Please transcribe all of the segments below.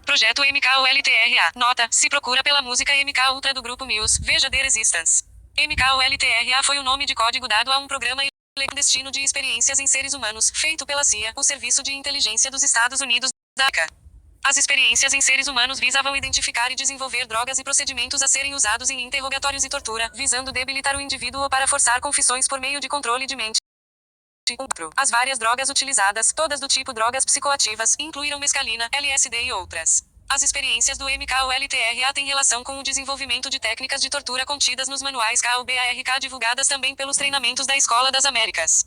Projeto MKUltra. Nota: se procura pela música MK Ultra do grupo Muse, veja The Resistance. MKUltra foi o nome de código dado a um programa clandestino de experiências em seres humanos, feito pela CIA, o Serviço de Inteligência dos Estados Unidos, DACA. As experiências em seres humanos visavam identificar e desenvolver drogas e procedimentos a serem usados em interrogatórios e tortura, visando debilitar o indivíduo ou para forçar confissões por meio de controle de mente. As várias drogas utilizadas, todas do tipo drogas psicoativas, incluíram mescalina, LSD e outras. As experiências do MKUltra têm relação com o desenvolvimento de técnicas de tortura contidas nos manuais KUBARK divulgadas também pelos treinamentos da Escola das Américas.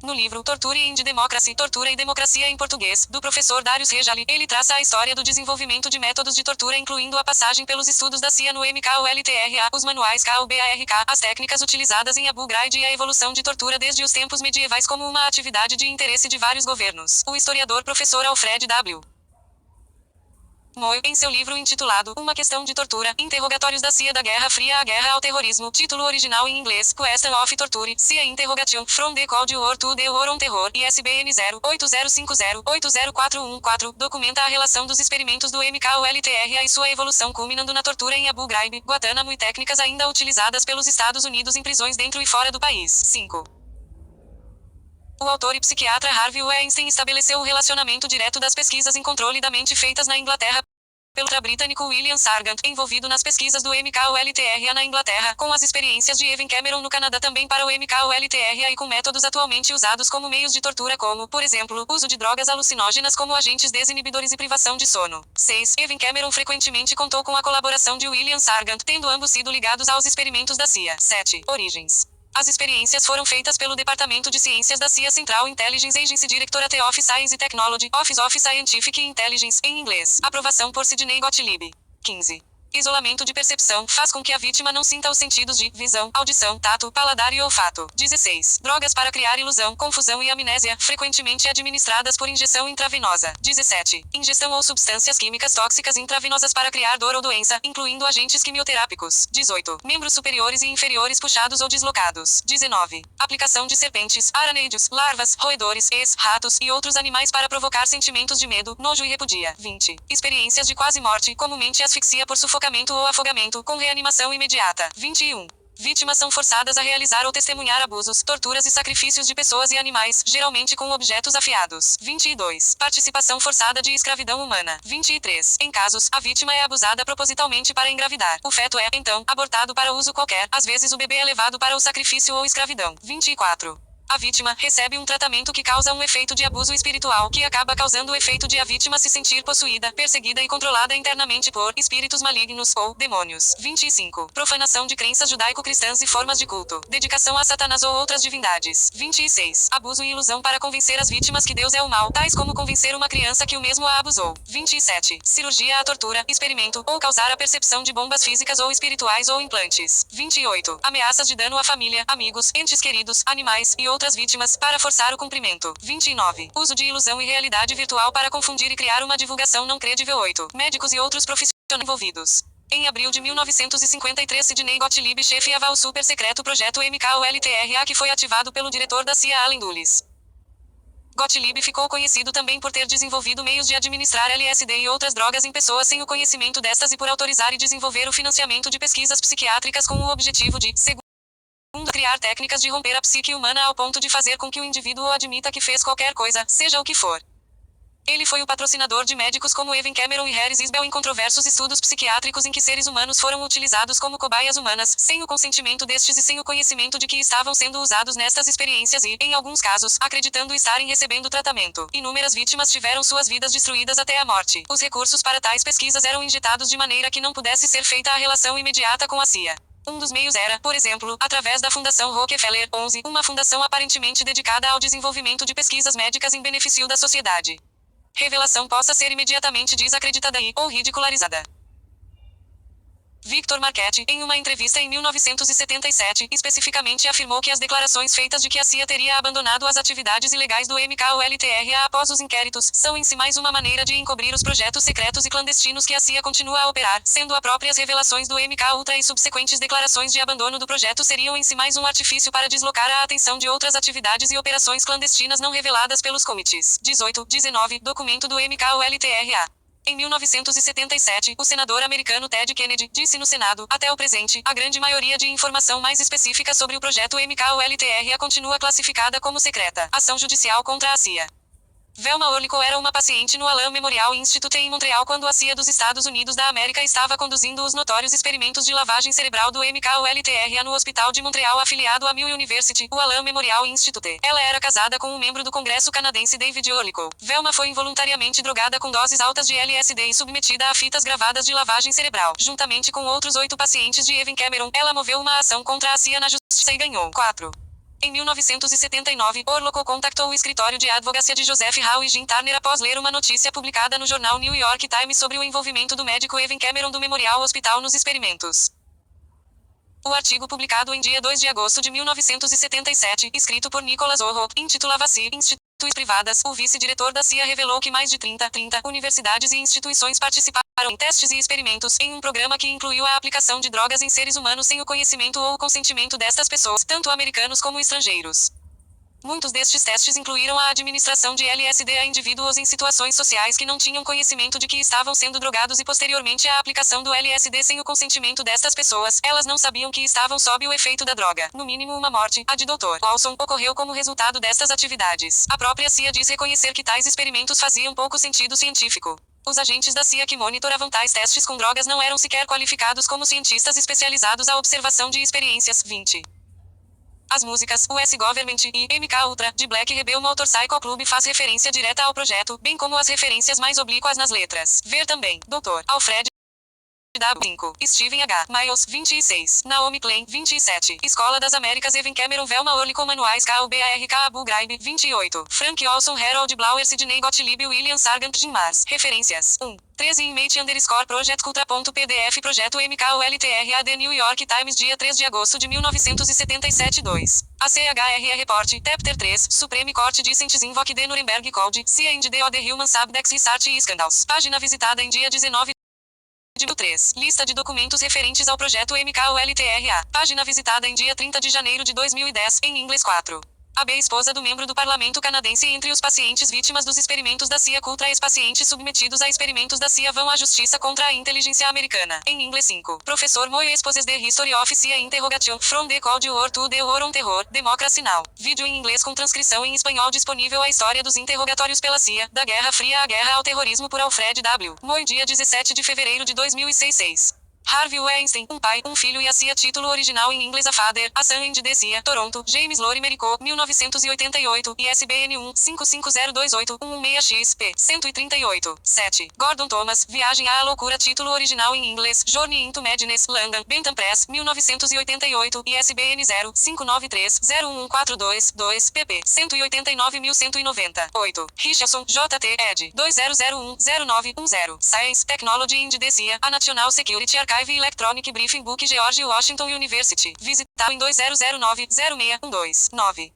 No livro Torture and Democracy, Tortura e Democracia em Português, do professor Darius Rejali, ele traça a história do desenvolvimento de métodos de tortura incluindo a passagem pelos estudos da CIA no MKUltra, os manuais KUBARK, as técnicas utilizadas em Abu Ghraib e a evolução de tortura desde os tempos medievais como uma atividade de interesse de vários governos. O historiador professor Alfred W. Moy, em seu livro intitulado Uma Questão de Tortura, Interrogatórios da CIA da Guerra Fria à Guerra ao Terrorismo, título original em inglês, Question of Torture, CIA Interrogation, From the Cold War to the War on Terror, ISBN 08050-80414, documenta a relação dos experimentos do MKUltra e sua evolução culminando na tortura em Abu Ghraib, Guantánamo e técnicas ainda utilizadas pelos Estados Unidos em prisões dentro e fora do país. 5. O autor e psiquiatra Harvey Weinstein estabeleceu o relacionamento direto das pesquisas em controle da mente feitas na Inglaterra pelo britânico William Sargant, envolvido nas pesquisas do MKUltra na Inglaterra, com as experiências de Evan Cameron no Canadá também para o MKUltra e com métodos atualmente usados como meios de tortura como, por exemplo, uso de drogas alucinógenas como agentes desinibidores e privação de sono. 6. Evan Cameron frequentemente contou com a colaboração de William Sargant, tendo ambos sido ligados aos experimentos da CIA. 7. Origens. As experiências foram feitas pelo Departamento de Ciências da CIA Central Intelligence Agency Directorate of Science and Technology, Office of Scientific Intelligence, em inglês. Aprovação por Sidney Gottlieb. 15. Isolamento de percepção faz com que a vítima não sinta os sentidos de visão, audição, tato, paladar e olfato. 16. Drogas para criar ilusão, confusão e amnésia, frequentemente administradas por injeção intravenosa. 17. Ingestão ou substâncias químicas tóxicas intravenosas para criar dor ou doença, incluindo agentes quimioterápicos. 18. Membros superiores e inferiores puxados ou deslocados. 19. Aplicação de serpentes, araneidos, larvas, roedores, ratos e outros animais para provocar sentimentos de medo, nojo e repudia. 20. Experiências de quase morte, comumente asfixia por sufocamento ou afogamento, com reanimação imediata. 21. Vítimas são forçadas a realizar ou testemunhar abusos, torturas e sacrifícios de pessoas e animais, geralmente com objetos afiados. 22. Participação forçada de escravidão humana. 23. Em casos, a vítima é abusada propositalmente para engravidar. O feto é, então, abortado para uso qualquer, às vezes o bebê é levado para o sacrifício ou escravidão. 24. A vítima recebe um tratamento que causa um efeito de abuso espiritual, que acaba causando o efeito de a vítima se sentir possuída, perseguida e controlada internamente por espíritos malignos ou demônios. 25. Profanação de crenças judaico-cristãs e formas de culto. Dedicação a Satanás ou outras divindades. 26. Abuso e ilusão para convencer as vítimas que Deus é o mal, tais como convencer uma criança que o mesmo a abusou. 27. Cirurgia à tortura, experimento, ou causar a percepção de bombas físicas ou espirituais ou implantes. 28. Ameaças de dano à família, amigos, entes queridos, animais e outras vítimas, para forçar o cumprimento. 29. Uso de ilusão e realidade virtual para confundir e criar uma divulgação não credível. 8. Médicos e outros profissionais envolvidos. Em abril de 1953, Sidney Gottlieb chefiava o super secreto projeto MKUltra que foi ativado pelo diretor da CIA Allen Dulles. Gottlieb ficou conhecido também por ter desenvolvido meios de administrar LSD e outras drogas em pessoas sem o conhecimento destas e por autorizar e desenvolver o financiamento de pesquisas psiquiátricas com o objetivo de, segundo, criar técnicas de romper a psique humana ao ponto de fazer com que o indivíduo admita que fez qualquer coisa, seja o que for. Ele foi o patrocinador de médicos como Evan Cameron e Harris Isbell em controversos estudos psiquiátricos em que seres humanos foram utilizados como cobaias humanas, sem o consentimento destes e sem o conhecimento de que estavam sendo usados nestas experiências e, em alguns casos, acreditando estarem recebendo tratamento. Inúmeras vítimas tiveram suas vidas destruídas até a morte. Os recursos para tais pesquisas eram injetados de maneira que não pudesse ser feita a relação imediata com a CIA. Um dos meios era, por exemplo, através da Fundação Rockefeller, 11, uma fundação aparentemente dedicada ao desenvolvimento de pesquisas médicas em benefício da sociedade. Revelação possa ser imediatamente desacreditada ou ridicularizada. Victor Marchetti, em uma entrevista em 1977, especificamente afirmou que as declarações feitas de que a CIA teria abandonado as atividades ilegais do MKUltra após os inquéritos, são em si mais uma maneira de encobrir os projetos secretos e clandestinos que a CIA continua a operar, sendo as próprias revelações do MKUltra e subsequentes declarações de abandono do projeto seriam em si mais um artifício para deslocar a atenção de outras atividades e operações clandestinas não reveladas pelos comitês. 18, 19, documento do MKUltra. Em 1977, o senador americano Ted Kennedy disse no Senado: até o presente, a grande maioria de informação mais específica sobre o projeto MKULTRA continua classificada como secreta. Ação judicial contra a CIA. Velma Orlico era uma paciente no Allan Memorial Institute em Montreal quando a CIA dos Estados Unidos da América estava conduzindo os notórios experimentos de lavagem cerebral do MKULTRA no Hospital de Montreal afiliado à Mill University, o Allan Memorial Institute. Ela era casada com um membro do Congresso canadense David Orlico. Velma foi involuntariamente drogada com doses altas de LSD e submetida a fitas gravadas de lavagem cerebral. Juntamente com outros 8 pacientes de Evan Cameron, ela moveu uma ação contra a CIA na justiça e ganhou. 4. Em 1979, Orlico contactou o escritório de advocacia de Joseph Howe e Jim Turner após ler uma notícia publicada no jornal New York Times sobre o envolvimento do médico Evan Cameron do Memorial Hospital nos experimentos. O artigo publicado em dia 2 de agosto de 1977, escrito por Nicholas Orro, intitulava-se Instituições Privadas. O vice-diretor da CIA revelou que mais de 30 universidades e instituições participaram em testes e experimentos em um programa que incluiu a aplicação de drogas em seres humanos sem o conhecimento ou o consentimento destas pessoas, tanto americanos como estrangeiros. Muitos destes testes incluíram a administração de LSD a indivíduos em situações sociais que não tinham conhecimento de que estavam sendo drogados e posteriormente a aplicação do LSD sem o consentimento destas pessoas. Elas não sabiam que estavam sob o efeito da droga. No mínimo uma morte, a de Dr. Olson, ocorreu como resultado destas atividades. A própria CIA diz reconhecer que tais experimentos faziam pouco sentido científico. Os agentes da CIA que monitoravam tais testes com drogas não eram sequer qualificados como cientistas especializados à observação de experiências. 20. As músicas US Government e MK Ultra, de Black Rebel Motorcycle Club faz referência direta ao projeto, bem como as referências mais oblíquas nas letras. Ver também, Dr. Alfred W. 5. Steven H. Miles, 26. Naomi Klein, 27. Escola das Américas Evan Cameron Velma Orlico Manuais KUBARK Abu Ghraib, 28. Frank Olson Harold Blauer Sidney Gottlieb William Sargent Jim Mars. Referências. 1. 13 Image_Project Cultra.pdf Projeto MKULTRA The New York Times dia 3 de agosto de 1977 2. ACHR Report, Chapter 3, Supreme Court Dissents Invoke the Nuremberg Code, CIA and the Human Subjects Research Scandals. Página visitada em dia 19 de 3. Lista de documentos referentes ao projeto MKULTRA. Página visitada em dia 30 de janeiro de 2010, em inglês 4. A B. Esposa do membro do parlamento canadense entre os pacientes vítimas dos experimentos da CIA contra ex-pacientes submetidos a experimentos da CIA vão à justiça contra a inteligência americana. Em inglês 5. Professor Moe exposes the history of CIA interrogation, from the Cold War to the War on Terror, Democracy Now! Vídeo em inglês com transcrição em espanhol disponível. A história dos interrogatórios pela CIA, da Guerra Fria à Guerra ao Terrorismo por Alfred W. Moe dia 17 de fevereiro de 2006. Harvey Weinstein, um pai, um filho e a CIA. Título original em inglês: A Father, a Son and the CIA, Toronto, James Lori Merico, 1988, ISBN 1-55028-116-X-P, 138, 7. Gordon Thomas, Viagem à Loucura. Título original em inglês: Journey into Madness, London, Bentham Press, 1988, ISBN 0-593-01142-2, pp. 189190. 8. Richardson, J.T. ed. 2001-0910. Science, Technology and the CIA, a National Security Archive Electronic Briefing Book George Washington University. Visitado em 2009-06-12-9.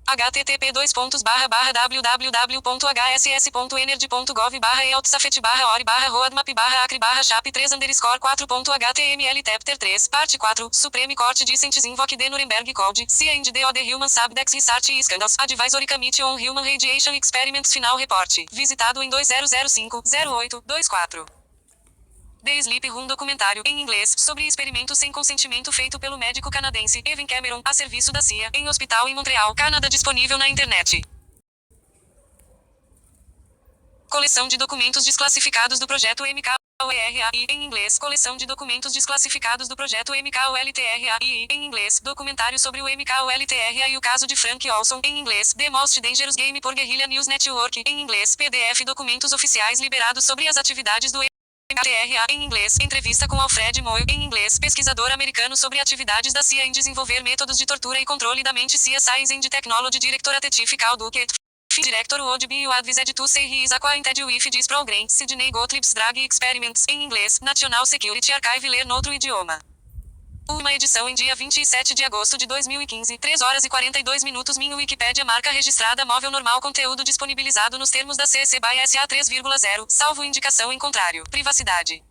http://www.hss.energy.gov/ealtsafet/ori/roadmap/acri/chap 3_4.html Chapter 3, Parte 4, Supreme Court Dissents Invoke the Nuremberg Code, CIA and the Human Subjects Research Scandals, Advisory Committee on Human Radiation Experiments Final Report. Visitado em 2005-08-24. The Sleep Room documentário, em inglês, sobre experimento sem consentimento feito pelo médico canadense Evan Cameron, a serviço da CIA, em hospital em Montreal, Canadá, disponível na internet. Coleção de documentos desclassificados do projeto MKULTRA e, em inglês, Coleção de documentos desclassificados do projeto MKULTRA e, em inglês, Documentário sobre o MKULTRA e o caso de Frank Olson, em inglês, The Most Dangerous Game por Guerrilla News Network, em inglês, PDF documentos oficiais liberados sobre as atividades do MKULTRA, em inglês, entrevista com Alfred Moe, em inglês, pesquisador americano sobre atividades da CIA em desenvolver métodos de tortura e controle da mente. CIA Science and Technology Director Atifical Duke, Director would be advised to say he is acquainted with this program, Sidney Gottlieb's Drug Experiments, em inglês, National Security Archive. Ler no outro idioma. Uma edição em dia 27 de agosto de 2015, 3 horas e 42 minutos. Minha Wikipédia marca registrada móvel normal. Conteúdo disponibilizado nos termos da CC BY SA 3.0, salvo indicação em contrário. Privacidade.